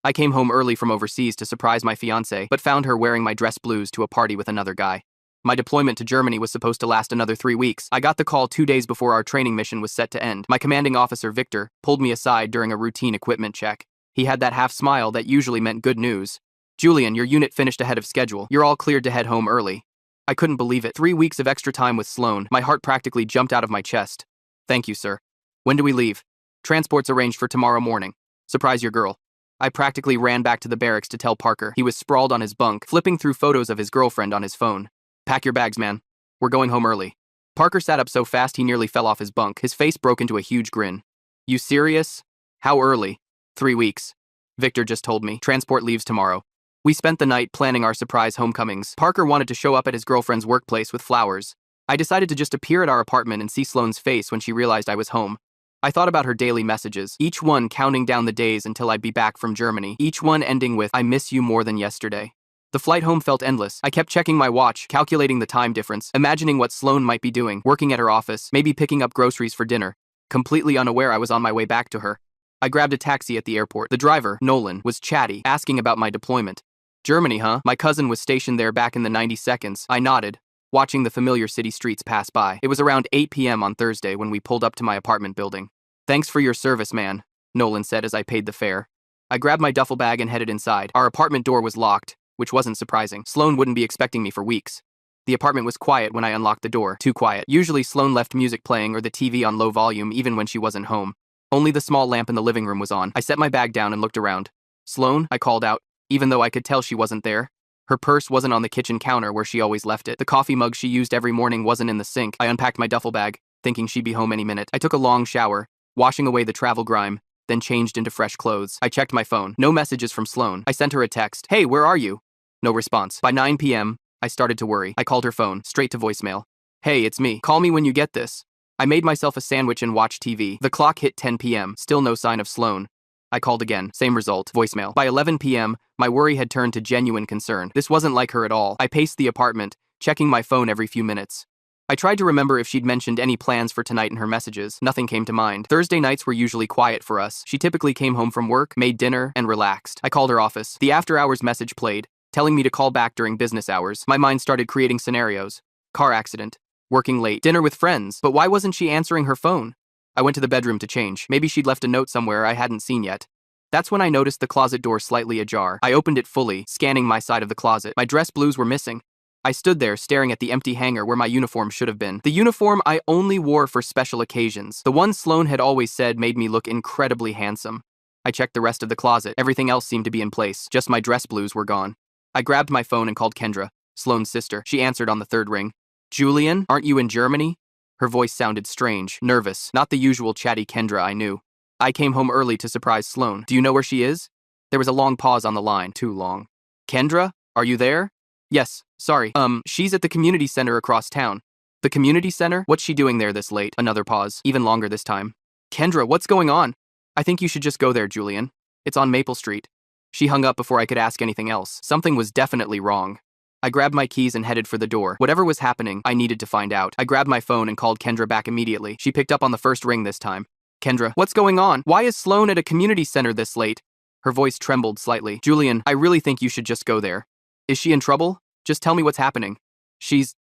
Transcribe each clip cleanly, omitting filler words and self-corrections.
I came home early from overseas to surprise my fiancée, but found her wearing my dress blues to a party with another guy. My deployment to Germany was supposed to last another 3 weeks. I got the call 2 days before our training mission was set to end. My commanding officer, Victor, pulled me aside during a routine equipment check. He had that half smile that usually meant good news. "Julian, your unit finished ahead of schedule. You're all cleared to head home early." I couldn't believe it. 3 weeks of extra time with Sloan. My heart practically jumped out of my chest. "Thank you, sir." "When do we leave?" "Transport's arranged for tomorrow morning. Surprise your girl." I practically ran back to the barracks to tell Parker. He was sprawled on his bunk, flipping through photos of his girlfriend on his phone. "Pack your bags, man. We're going home early." Parker sat up so fast he nearly fell off his bunk. His face broke into a huge grin. "You serious? How early?" 3 weeks. Victor just told me. Transport leaves tomorrow. We spent the night planning our surprise homecomings. Parker wanted to show up at his girlfriend's workplace with flowers. I decided to just appear at our apartment and see Sloane's face when she realized I was home. I thought about her daily messages, each one counting down the days until I'd be back from Germany, each one ending with, "I miss you more than yesterday." The flight home felt endless. I kept checking my watch, calculating the time difference, imagining what Sloane might be doing, working at her office, maybe picking up groceries for dinner. Completely unaware I was on my way back to her. I grabbed a taxi at the airport. The driver, Nolan, was chatty, asking about my deployment. "Germany, huh? My cousin was stationed there back in the 90 seconds. I nodded, watching the familiar city streets pass by. It was around 8 p.m. on Thursday when we pulled up to my apartment building. "Thanks for your service, man," Nolan said as I paid the fare. I grabbed my duffel bag and headed inside. Our apartment door was locked, which wasn't surprising. Sloane wouldn't be expecting me for weeks. The apartment was quiet when I unlocked the door. Too quiet. Usually Sloane left music playing or the TV on low volume even when she wasn't home. Only the small lamp in the living room was on. I set my bag down and looked around. "Sloane?" I called out, even though I could tell she wasn't there. Her purse wasn't on the kitchen counter where she always left it. The coffee mug she used every morning wasn't in the sink. I unpacked my duffel bag, thinking she'd be home any minute. I took a long shower, washing away the travel grime, then changed into fresh clothes. I checked my phone. No messages from Sloane. I sent her a text. "Hey, where are you?" No response. By 9 p.m., I started to worry. I called her phone, straight to voicemail. "Hey, it's me. Call me when you get this." I made myself a sandwich and watched TV. The clock hit 10 p.m., still no sign of Sloane. I called again, same result, voicemail. By 11 p.m., my worry had turned to genuine concern. This wasn't like her at all. I paced the apartment, checking my phone every few minutes. I tried to remember if she'd mentioned any plans for tonight in her messages. Nothing came to mind. Thursday nights were usually quiet for us. She typically came home from work, made dinner, and relaxed. I called her office. The after-hours message played, telling me to call back during business hours. My mind started creating scenarios. Car accident. Working late. Dinner with friends. But why wasn't she answering her phone? I went to the bedroom to change. Maybe she'd left a note somewhere I hadn't seen yet. That's when I noticed the closet door slightly ajar. I opened it fully, scanning my side of the closet. My dress blues were missing. I stood there staring at the empty hanger where my uniform should have been. The uniform I only wore for special occasions. The one Sloane had always said made me look incredibly handsome. I checked the rest of the closet. Everything else seemed to be in place. Just my dress blues were gone. I grabbed my phone and called Kendra, Sloane's sister. She answered on the third ring. "Julian, aren't you in Germany?" Her voice sounded strange, nervous, not the usual chatty Kendra I knew. "I came home early to surprise Sloane. Do you know where she is?" There was a long pause on the line, too long. "Kendra, are you there?" "Yes, sorry. She's at the community center across town." "The community center? What's she doing there this late?" Another pause, even longer this time. "Kendra, what's going on?" "I think you should just go there, Julian. It's on Maple Street." She hung up before I could ask anything else. Something was definitely wrong. I grabbed my keys and headed for the door. Whatever was happening, I needed to find out. I grabbed my phone and called Kendra back immediately. She picked up on the first ring this time. "Kendra, what's going on? Why is Sloane at a community center this late?" Her voice trembled slightly. "Julian, I really think you should just go there." "Is she in trouble? Just tell me what's happening."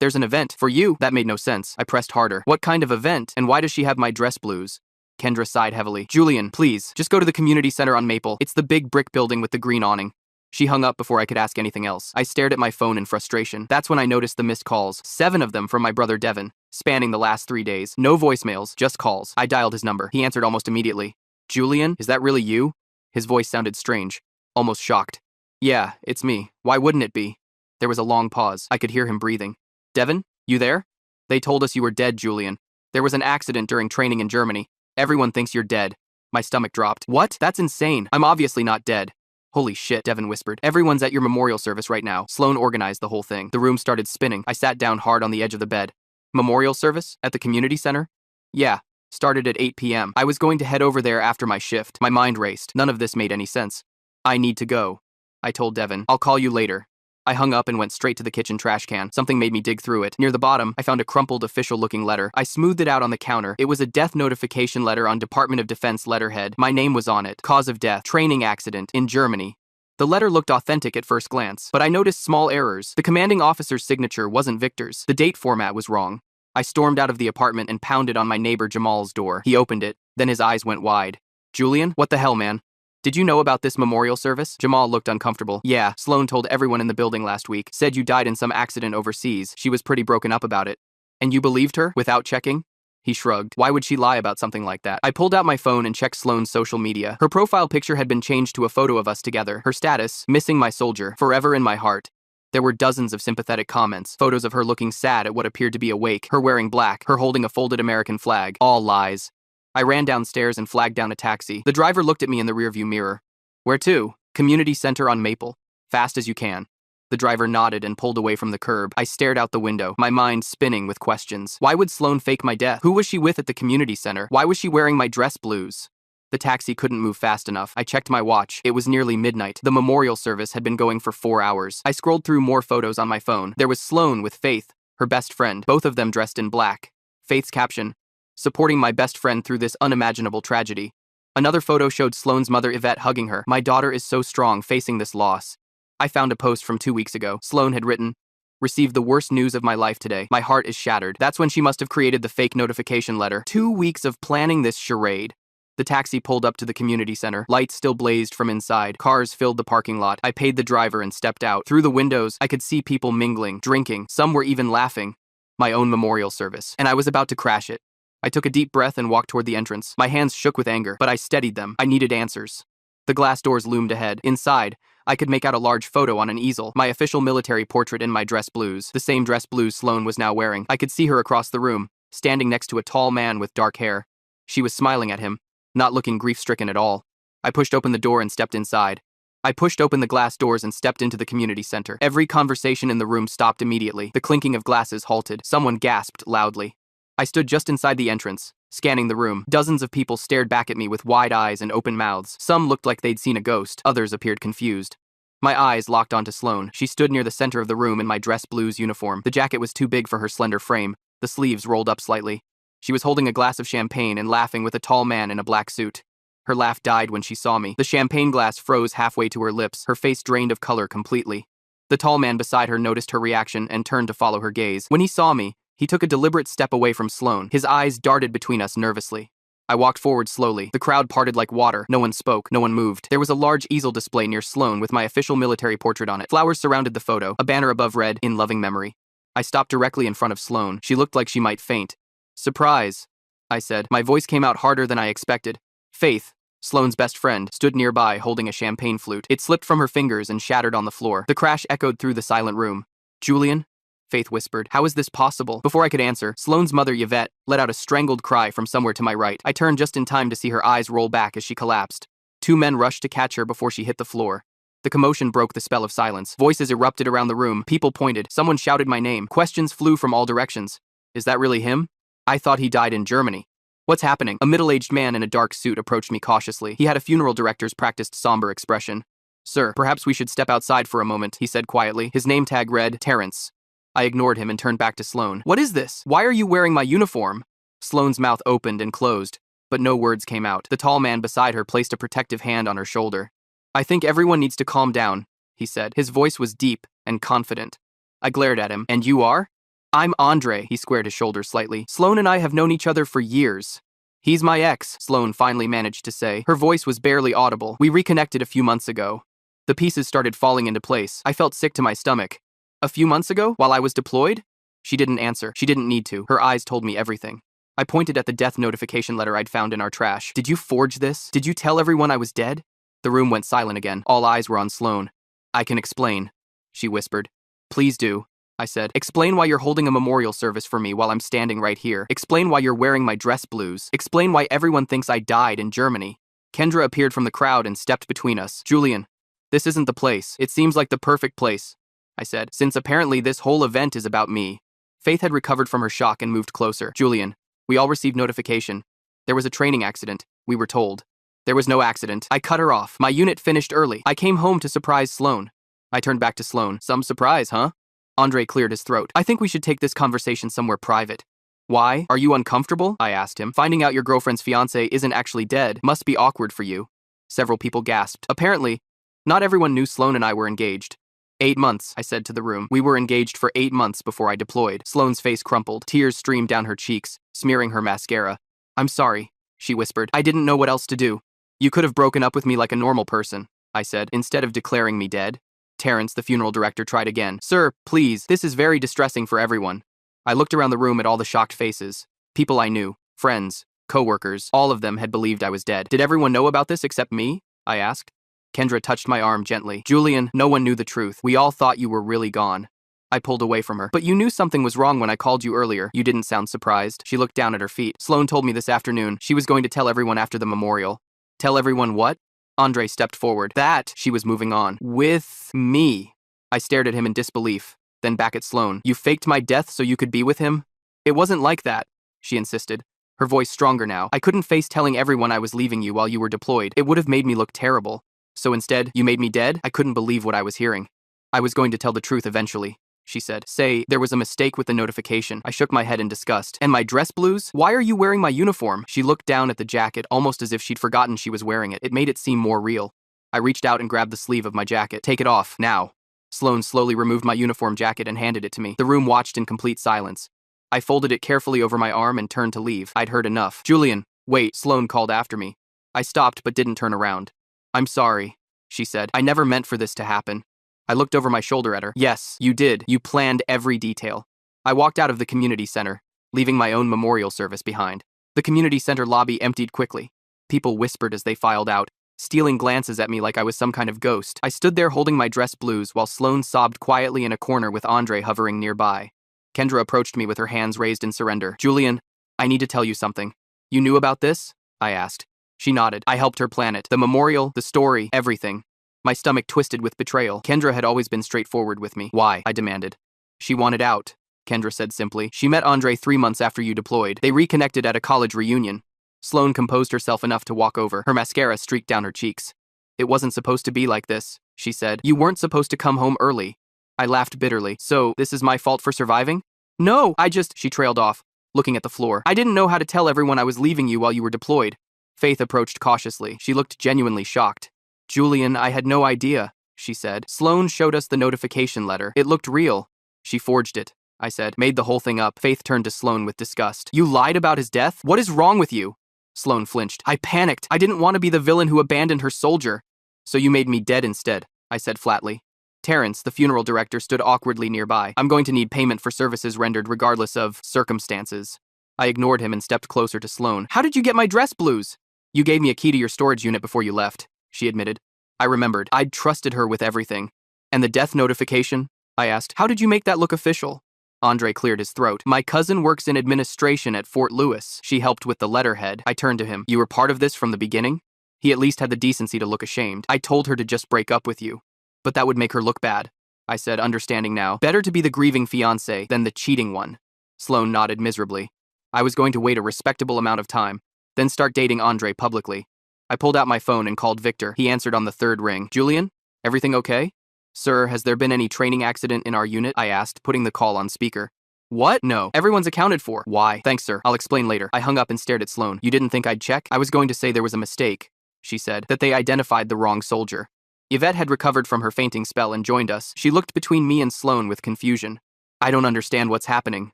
There's an event. For you?" That made no sense. I pressed harder. "What kind of event? And why does she have my dress blues?" Kendra sighed heavily. "Julian, please, just go to the community center on Maple. It's the big brick building with the green awning." She hung up before I could ask anything else. I stared at my phone in frustration. That's when I noticed the missed calls. 7 of them from my brother Devin, spanning the last 3 days. No voicemails, just calls. I dialed his number. He answered almost immediately. "Julian, is that really you?" His voice sounded strange, almost shocked. "Yeah, it's me. Why wouldn't it be?" There was a long pause. I could hear him breathing. "Devin, you there?" "They told us you were dead, Julian. There was an accident during training in Germany. Everyone thinks you're dead." My stomach dropped. "What? That's insane. I'm obviously not dead." "Holy shit," Devin whispered. "Everyone's at your memorial service right now." Sloane organized the whole thing. The room started spinning. I sat down hard on the edge of the bed. "Memorial service? At the community center?" "Yeah. Started at 8 p.m. I was going to head over there after my shift." My mind raced. None of this made any sense. "I need to go," I told Devin. "I'll call you later." I hung up and went straight to the kitchen trash can. Something made me dig through it. Near the bottom, I found a crumpled, official-looking letter. I smoothed it out on the counter. It was a death notification letter on Department of Defense letterhead. My name was on it. Cause of death: training accident in Germany. The letter looked authentic at first glance, but I noticed small errors. The commanding officer's signature wasn't Victor's. The date format was wrong. I stormed out of the apartment and pounded on my neighbor Jamal's door. He opened it, then his eyes went wide. "Julian, what the hell, man? Did you know about this memorial service?" Jamal looked uncomfortable. "Yeah, Sloan told everyone in the building last week. Said you died in some accident overseas. She was pretty broken up about it." "And you believed her, without checking?" He shrugged. "Why would she lie about something like that?" I pulled out my phone and checked Sloan's social media. Her profile picture had been changed to a photo of us together. Her status: missing my soldier, forever in my heart. There were dozens of sympathetic comments, photos of her looking sad at what appeared to be a wake, her wearing black, her holding a folded American flag. All lies. I ran downstairs and flagged down a taxi. The driver looked at me in the rearview mirror. "Where to?" "Community Center on Maple. Fast as you can." The driver nodded and pulled away from the curb. I stared out the window, my mind spinning with questions. Why would Sloan fake my death? Who was she with at the community center? Why was she wearing my dress blues? The taxi couldn't move fast enough. I checked my watch. It was nearly midnight. The memorial service had been going for 4 hours. I scrolled through more photos on my phone. There was Sloan with Faith, her best friend, both of them dressed in black. Faith's caption: "Supporting my best friend through this unimaginable tragedy." Another photo showed Sloan's mother Yvette hugging her. "My daughter is so strong facing this loss." I found a post from 2 weeks ago. Sloan had written, "Received the worst news of my life today. My heart is shattered." That's when she must have created the fake notification letter. 2 weeks of planning this charade. The taxi pulled up to the community center. Lights still blazed from inside. Cars filled the parking lot. I paid the driver and stepped out. Through the windows, I could see people mingling, drinking. Some were even laughing. My own memorial service. And I was about to crash it. I took a deep breath and walked toward the entrance. My hands shook with anger, but I steadied them. I needed answers. The glass doors loomed ahead. Inside, I could make out a large photo on an easel. My official military portrait in my dress blues. The same dress blues Sloan was now wearing. I could see her across the room, standing next to a tall man with dark hair. She was smiling at him, not looking grief-stricken at all. I pushed open the door and stepped inside. I pushed open the glass doors and stepped into the community center. Every conversation in the room stopped immediately. The clinking of glasses halted. Someone gasped loudly. I stood just inside the entrance, scanning the room. Dozens of people stared back at me with wide eyes and open mouths. Some looked like they'd seen a ghost. Others appeared confused. My eyes locked onto Sloan. She stood near the center of the room in my dress blues uniform. The jacket was too big for her slender frame. The sleeves rolled up slightly. She was holding a glass of champagne and laughing with a tall man in a black suit. Her laugh died when she saw me. The champagne glass froze halfway to her lips. Her face drained of color completely. The tall man beside her noticed her reaction and turned to follow her gaze. When he saw me, he took a deliberate step away from Sloan. His eyes darted between us nervously. I walked forward slowly. The crowd parted like water. No one spoke. No one moved. There was a large easel display near Sloan with my official military portrait on it. Flowers surrounded the photo. A banner above read, "In loving memory." I stopped directly in front of Sloan. She looked like she might faint. "Surprise," I said. My voice came out harder than I expected. Faith, Sloan's best friend, stood nearby holding a champagne flute. It slipped from her fingers and shattered on the floor. The crash echoed through the silent room. "Julian?" Faith whispered. "How is this possible?" Before I could answer, Sloan's mother, Yvette, let out a strangled cry from somewhere to my right. I turned just in time to see her eyes roll back as she collapsed. 2 men rushed to catch her before she hit the floor. The commotion broke the spell of silence. Voices erupted around the room. People pointed. Someone shouted my name. Questions flew from all directions. "Is that really him? I thought he died in Germany. What's happening?" A middle-aged man in a dark suit approached me cautiously. He had a funeral director's practiced somber expression. "Sir, perhaps we should step outside for a moment," he said quietly. His name tag read, Terrence. I ignored him and turned back to Sloan. "What is this? Why are you wearing my uniform?" Sloan's mouth opened and closed, but no words came out. The tall man beside her placed a protective hand on her shoulder. "I think everyone needs to calm down," he said. His voice was deep and confident. I glared at him. "And you are?" "I'm Andre," he squared his shoulders slightly. "Sloan and I have known each other for years." "He's my ex," Sloan finally managed to say. Her voice was barely audible. "We reconnected a few months ago." The pieces started falling into place. I felt sick to my stomach. "A few months ago? While I was deployed?" She didn't answer. She didn't need to. Her eyes told me everything. I pointed at the death notification letter I'd found in our trash. "Did you forge this? Did you tell everyone I was dead?" The room went silent again. All eyes were on Sloan. "I can explain," she whispered. "Please do," I said. "Explain why you're holding a memorial service for me while I'm standing right here. Explain why you're wearing my dress blues. Explain why everyone thinks I died in Germany." Kendra appeared from the crowd and stepped between us. "Julian, this isn't the place. It seems like the perfect place," I said, "since apparently this whole event is about me." Faith had recovered from her shock and moved closer. "Julian, we all received notification. There was a training accident, we were told." "There was no accident." I cut her off. "My unit finished early. I came home to surprise Sloan." I turned back to Sloan. Some surprise, huh? Andre cleared his throat. I think we should take this conversation somewhere private. Why? Are you uncomfortable? I asked him. Finding out your girlfriend's fiancé isn't actually dead must be awkward for you. Several people gasped. Apparently, not everyone knew Sloan and I were engaged. 8 months, I said to the room. We were engaged for 8 months before I deployed. Sloan's face crumpled. Tears streamed down her cheeks, smearing her mascara. I'm sorry, she whispered. I didn't know what else to do. You could have broken up with me like a normal person, I said, instead of declaring me dead. Terrence, the funeral director, tried again. Sir, please, this is very distressing for everyone. I looked around the room at all the shocked faces. People I knew, friends, co-workers, all of them had believed I was dead. Did everyone know about this except me? I asked. Kendra touched my arm gently. Julian, no one knew the truth. We all thought you were really gone. I pulled away from her. But you knew something was wrong when I called you earlier. You didn't sound surprised. She looked down at her feet. Sloan told me this afternoon she was going to tell everyone after the memorial. Tell everyone what? Andre stepped forward. That she was moving on. With me. I stared at him in disbelief, then back at Sloan. You faked my death so you could be with him? It wasn't like that, she insisted, her voice stronger now. I couldn't face telling everyone I was leaving you while you were deployed. It would have made me look terrible. So instead, you made me dead? I couldn't believe what I was hearing. I was going to tell the truth eventually, she said. Say, there was a mistake with the notification. I shook my head in disgust. And my dress blues? Why are you wearing my uniform? She looked down at the jacket, almost as if she'd forgotten she was wearing it. It made it seem more real. I reached out and grabbed the sleeve of my jacket. Take it off, now. Sloan slowly removed my uniform jacket and handed it to me. The room watched in complete silence. I folded it carefully over my arm and turned to leave. I'd heard enough. Julian, wait, Sloan called after me. I stopped but didn't turn around. I'm sorry, she said. I never meant for this to happen. I looked over my shoulder at her. Yes, you did. You planned every detail. I walked out of the community center, leaving my own memorial service behind. The community center lobby emptied quickly. People whispered as they filed out, stealing glances at me like I was some kind of ghost. I stood there holding my dress blues while Sloan sobbed quietly in a corner with Andre hovering nearby. Kendra approached me with her hands raised in surrender. Julian, I need to tell you something. You knew about this? I asked. She nodded. I helped her plan it. The memorial, the story, everything. My stomach twisted with betrayal. Kendra had always been straightforward with me. Why? I demanded. She wanted out, Kendra said simply. She met Andre 3 months after you deployed. They reconnected at a college reunion. Sloan composed herself enough to walk over. Her mascara streaked down her cheeks. It wasn't supposed to be like this, she said. You weren't supposed to come home early. I laughed bitterly. So, this is my fault for surviving? No, she trailed off, looking at the floor. I didn't know how to tell everyone I was leaving you while you were deployed. Faith approached cautiously. She looked genuinely shocked. Julian, I had no idea, she said. Sloan showed us the notification letter. It looked real. She forged it, I said. Made the whole thing up. Faith turned to Sloan with disgust. You lied about his death? What is wrong with you? Sloan flinched. I panicked. I didn't want to be the villain who abandoned her soldier. So you made me dead instead, I said flatly. Terrence, the funeral director, stood awkwardly nearby. I'm going to need payment for services rendered regardless of circumstances. I ignored him and stepped closer to Sloan. How did you get my dress blues? You gave me a key to your storage unit before you left, she admitted. I remembered. I'd trusted her with everything. And the death notification? I asked. How did you make that look official? Andre cleared his throat. My cousin works in administration at Fort Lewis. She helped with the letterhead. I turned to him. You were part of this from the beginning? He at least had the decency to look ashamed. I told her to just break up with you. But that would make her look bad, I said, understanding now. Better to be the grieving fiancé than the cheating one. Sloan nodded miserably. I was going to wait a respectable amount of time, then start dating Andre publicly. I pulled out my phone and called Victor. He answered on the 3rd ring. Julian, everything okay? Sir, has there been any training accident in our unit? I asked, putting the call on speaker. What? No. Everyone's accounted for. Why? Thanks, sir. I'll explain later. I hung up and stared at Sloan. You didn't think I'd check? I was going to say there was a mistake, she said, that they identified the wrong soldier. Yvette had recovered from her fainting spell and joined us. She looked between me and Sloan with confusion. I don't understand what's happening,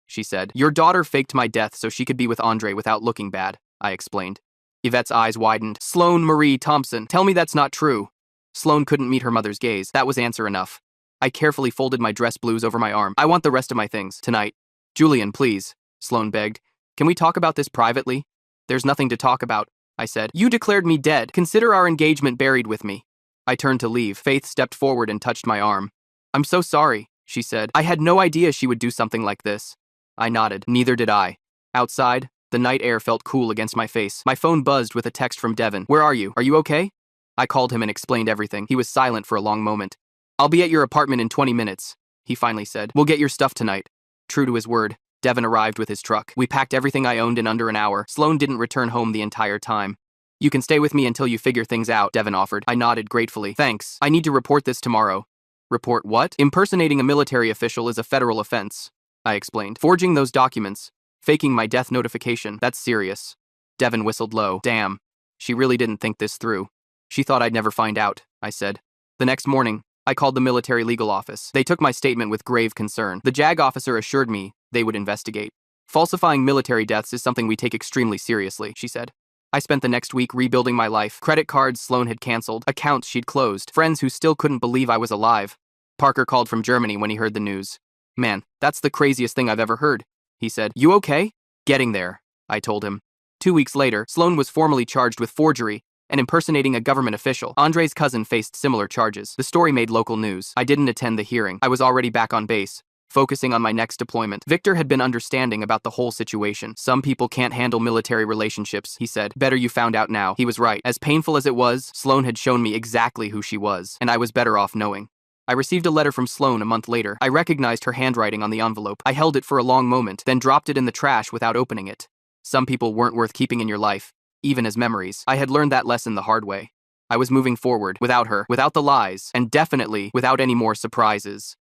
she said. Your daughter faked my death so she could be with Andre without looking bad, I explained. Yvette's eyes widened. Sloan Marie Thompson, tell me that's not true. Sloan couldn't meet her mother's gaze. That was answer enough. I carefully folded my dress blues over my arm. I want the rest of my things, tonight. Julian, please, Sloan begged. Can we talk about this privately? There's nothing to talk about, I said. You declared me dead. Consider our engagement buried with me. I turned to leave. Faith stepped forward and touched my arm. I'm so sorry, she said. I had no idea she would do something like this. I nodded. Neither did I. Outside, the night air felt cool against my face. My phone buzzed with a text from Devin. Where are you? Are you okay? I called him and explained everything. He was silent for a long moment. I'll be at your apartment in 20 minutes, he finally said. We'll get your stuff tonight. True to his word, Devin arrived with his truck. We packed everything I owned in under an hour. Sloan didn't return home the entire time. You can stay with me until you figure things out, Devin offered. I nodded gratefully. Thanks. I need to report this tomorrow. Report what? Impersonating a military official is a federal offense, I explained. Forging those documents, faking my death notification, that's serious. Devin whistled low. Damn. She really didn't think this through. She thought I'd never find out, I said. The next morning, I called the military legal office. They took my statement with grave concern. The JAG officer assured me they would investigate. Falsifying military deaths is something we take extremely seriously, she said. I spent the next week rebuilding my life. Credit cards Sloan had canceled, accounts she'd closed, friends who still couldn't believe I was alive. Parker called from Germany when he heard the news. Man, that's the craziest thing I've ever heard, he said. You okay? Getting there, I told him. 2 weeks later, Sloan was formally charged with forgery and impersonating a government official. Andre's cousin faced similar charges. The story made local news. I didn't attend the hearing. I was already back on base, focusing on my next deployment. Victor had been understanding about the whole situation. Some people can't handle military relationships, he said. Better you found out now. He was right. As painful as it was, Sloan had shown me exactly who she was, and I was better off knowing. I received a letter from Sloan a month later. I recognized her handwriting on the envelope. I held it for a long moment, then dropped it in the trash without opening it. Some people weren't worth keeping in your life, even as memories. I had learned that lesson the hard way. I was moving forward, without her, without the lies, and definitely without any more surprises.